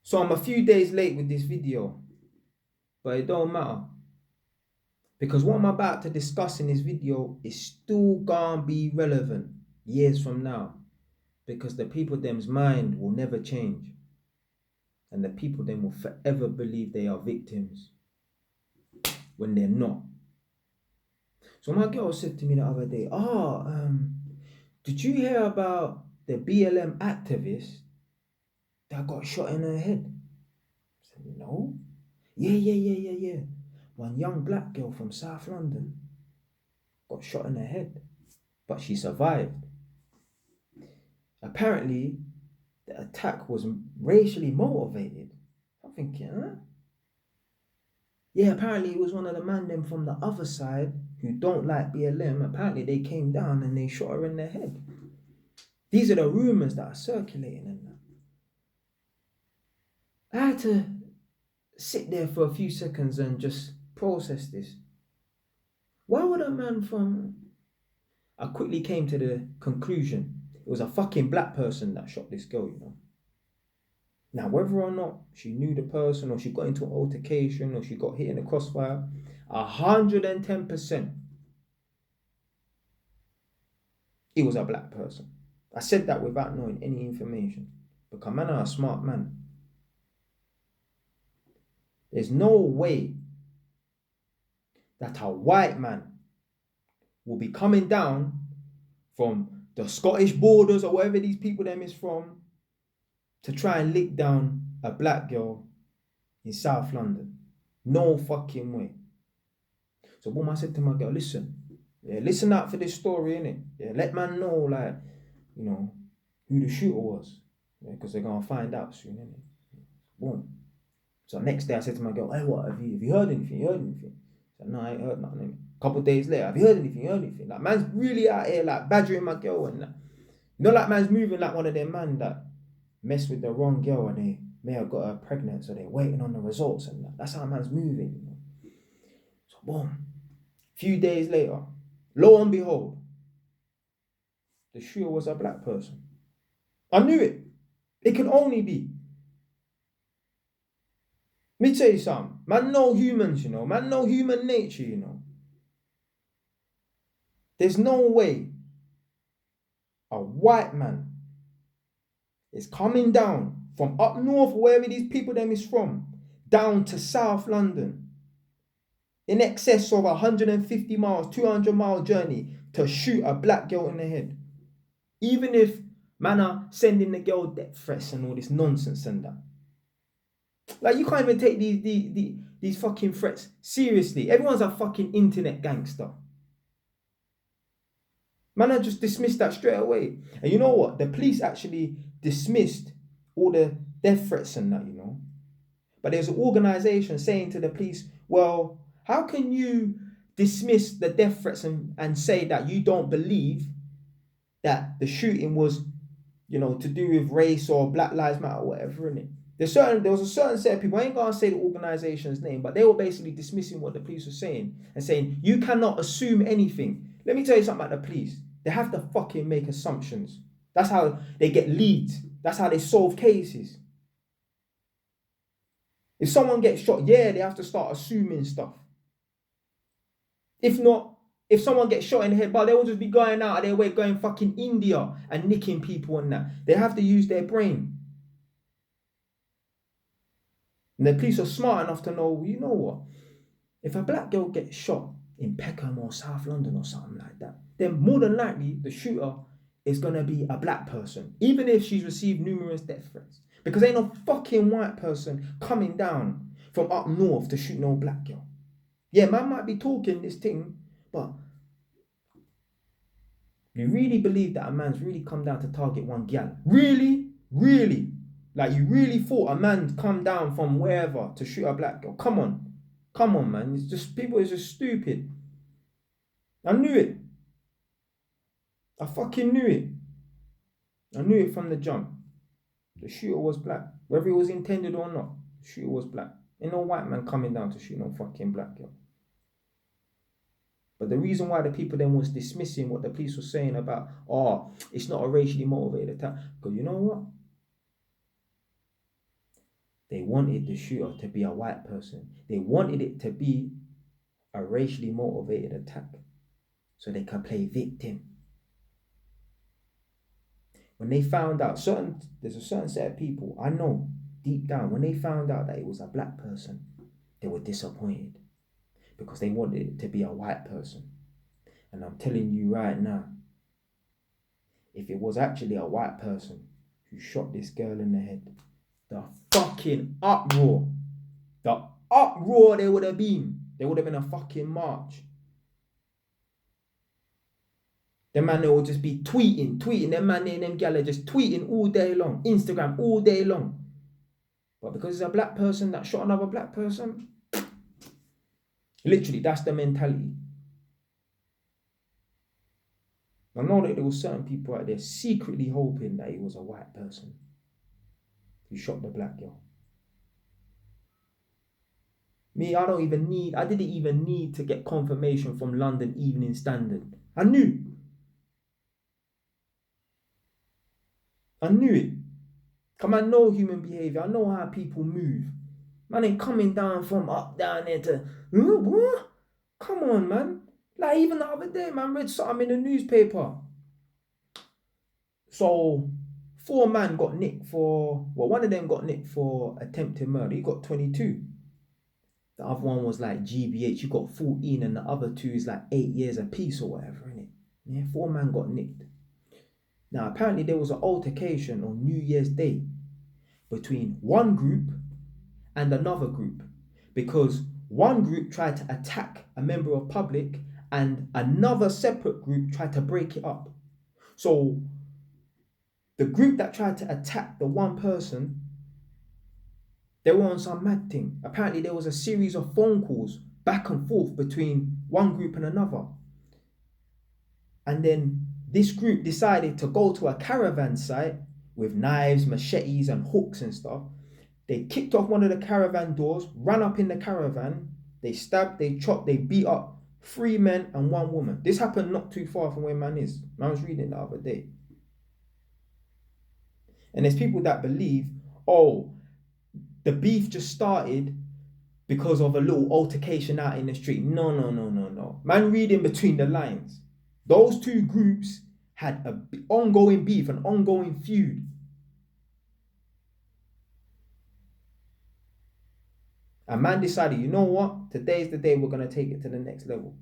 So I'm a few days late with this video, but it don't matter. Because what I'm about to discuss in this video is still gonna be relevant years from now. Because the people them's mind will never change. And the people them will forever believe they are victims when they're not. So my girl said to me the other day, did you hear about the BLM activist that got shot in her head? I said, no. Yeah. One young black girl from South London got shot in her head, but she survived. Apparently, the attack was racially motivated. I'm thinking, huh? Yeah, apparently it was one of the man them from the other side who don't like BLM. Apparently they came down and they shot her in the head. These are the rumors that are circulating in that. I had to sit there for a few seconds and just process this. Why would a man from... I quickly came to the conclusion it was a fucking black person that shot this girl, you know. Now, whether or not she knew the person or she got into an altercation or she got hit in the crossfire, 110% it was a black person. I said that without knowing any information. Because man are a smart man. There's no way that a white man will be coming down from the Scottish borders or wherever these people them is from to try and lick down a black girl in South London. No fucking way. So boom, I said to my girl, listen out for this story, innit? Yeah, let man know, like, you know, who the shooter was. Because they're gonna find out soon, innit? Boom. So next day I said to my girl, hey, what, have you heard anything? You heard anything? I said, no, I ain't heard nothing. A couple of days later, have you heard anything? You heard anything? Like, man's really out here, like, badgering my girl and that. You know, like, man's moving like one of them man that mess with the wrong girl and they may have got her pregnant, so they're waiting on the results and that. That's how man's moving, you know. So boom. Few days later, lo and behold, the shooter was a black person. I knew it. It could only be. Me tell you something. Man know humans, you know. Man know human nature, you know. There's no way a white man is coming down from up north, wherever these people them is from, down to South London, in excess of 150 miles, 200-mile journey to shoot a black girl in the head. Even if man are sending the girl death threats and all this nonsense and that. Like, you can't even take these fucking threats seriously. Everyone's a fucking internet gangster. Man, I just dismissed that straight away. And you know what? The police actually dismissed all the death threats and that, you know. But there's an organization saying to the police, well, how can you dismiss the death threats and say that you don't believe that the shooting was, you know, to do with race or Black Lives Matter or whatever, innit? There was a certain set of people, I ain't gonna say the organization's name, but they were basically dismissing what the police were saying and saying, you cannot assume anything. Let me tell you something about the police. They have to fucking make assumptions. That's how they get leads. That's how they solve cases. If someone gets shot, yeah, they have to start assuming stuff. If not, if someone gets shot in the head, but they will just be going out of their way, going fucking India and nicking people and that. They have to use their brain. And the police are smart enough to know, you know what? If a black girl gets shot in Peckham or South London or something like that, then more than likely the shooter is going to be a black person, even if she's received numerous death threats. Because ain't no fucking white person coming down from up north to shoot no black girl. Yeah, man might be talking this thing, but you really believe that a man's really come down to target one gal? Really? Really? Like, you really thought a man come down from wherever to shoot a black girl? Come on, man. It's just, people is just stupid. I knew it. I fucking knew it. I knew it from the jump. The shooter was black. Whether it was intended or not, the shooter was black. Ain't no white man coming down to shoot no fucking black girl. But the reason why the people then was dismissing what the police were saying about, it's not a racially motivated attack, because you know what? They wanted the shooter to be a white person. They wanted it to be a racially motivated attack so they could play victim. When they found out, there's a certain set of people, I know, deep down, when they found out that it was a black person, they were disappointed because they wanted it to be a white person. And I'm telling you right now, if it was actually a white person who shot this girl in the head, the fucking uproar there would have been. There would have been a fucking march. Them man, they will just be tweeting. Them man and them gal are just tweeting all day long. Instagram all day long. But because it's a black person that shot another black person, literally, that's the mentality. I know that there were certain people out there secretly hoping that it was a white person who shot the black girl. Me, I didn't even need to get confirmation from London Evening Standard. I knew it. Come, I know human behavior. I know how people move. Man ain't coming down from up down there to, what? Come on, man. Like even the other day, man, read something in the newspaper. So, 4 men got nicked one of them got nicked for attempted murder. He got 22. The other one was like GBH. He got 14 and the other 2 is like 8 years apiece or whatever, innit? Yeah, 4 men got nicked. Now, apparently there was an altercation on New Year's Day between one group and another group because one group tried to attack a member of public and another separate group tried to break it up. So the group that tried to attack the one person, they were on some mad thing. Apparently there was a series of phone calls back and forth between one group and another. And then this group decided to go to a caravan site with knives, machetes and hooks and stuff. They kicked off one of the caravan doors, ran up in the caravan. They stabbed, they chopped, they beat up 3 men and 1 woman. This happened not too far from where man is. I was reading the other day. And there's people that believe, the beef just started because of a little altercation out in the street. No. Man, reading between the lines. Those 2 groups had an ongoing beef, an ongoing feud. And man decided, you know what? Today's the day we're going to take it to the next level.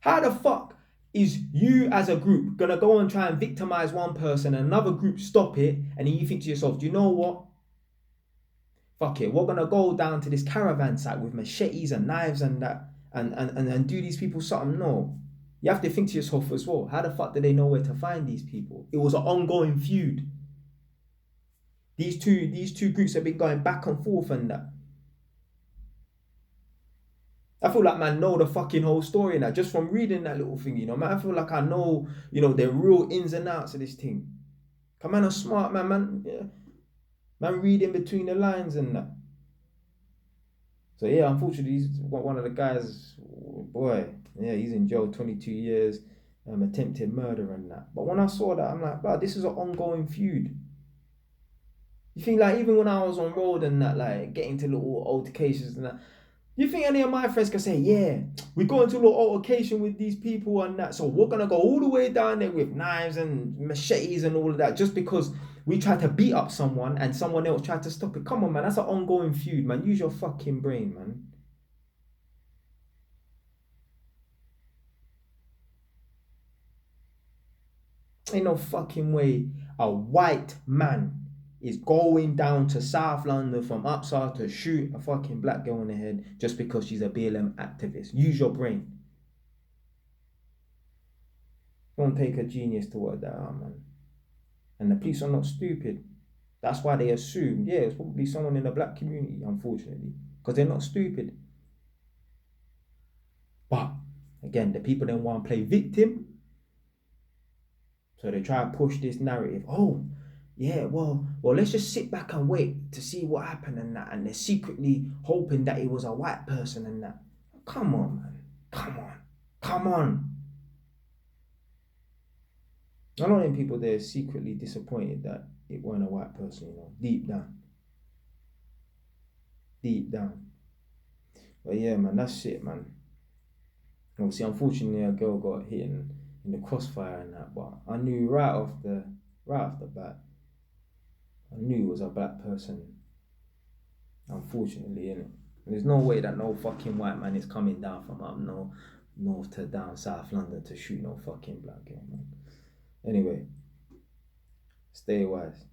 How the fuck is you as a group going to go and try and victimize one person and another group stop it, and then you think to yourself, do you know what? Fuck it, we're going to go down to this caravan site with machetes and knives and that and do these people something? No. You have to think to yourself as well, how the fuck do they know where to find these people? It was an ongoing feud. These two groups have been going back and forth and that. I feel like man know the fucking whole story now, just from reading that little thing, man. I feel like I know, the real ins and outs of this thing. Come on, I'm smart, man. Yeah. Man reading between the lines and that. So yeah, unfortunately, he's one of the guys, boy, yeah, he's in jail 22 years, attempted murder and that. But when I saw that, I'm like, bro, this is an ongoing feud. You think like even when I was on road and that, like getting to little altercations and that, you think any of my friends can say, yeah, we go into a little altercation with these people and that, so we're going to go all the way down there with knives and machetes and all of that just because we tried to beat up someone and someone else tried to stop it. Come on, man, that's an ongoing feud, man. Use your fucking brain, man. Ain't no fucking way a white man is going down to South London from up south to shoot a fucking black girl in the head just because she's a BLM activist. Use your brain. Don't take a genius to work that out, man. And the police are not stupid. That's why they assume, yeah, it's probably someone in the black community, unfortunately, because they're not stupid. But again, the people then want to play victim, so they try to push this narrative. Oh, yeah, well, let's just sit back and wait to see what happened and that. And they're secretly hoping that it was a white person and that. Come on, man. Come on. I know them people, they're secretly disappointed that it weren't a white person, deep down. deep down. But yeah, man, that's shit, man. Obviously, unfortunately, a girl got hit in the crossfire and that, but I knew right off the bat, I knew it was a black person. Unfortunately, innit? There's no way that no fucking white man is coming down from up north to down South London to shoot no fucking black girl, man. Anyway, stay wise.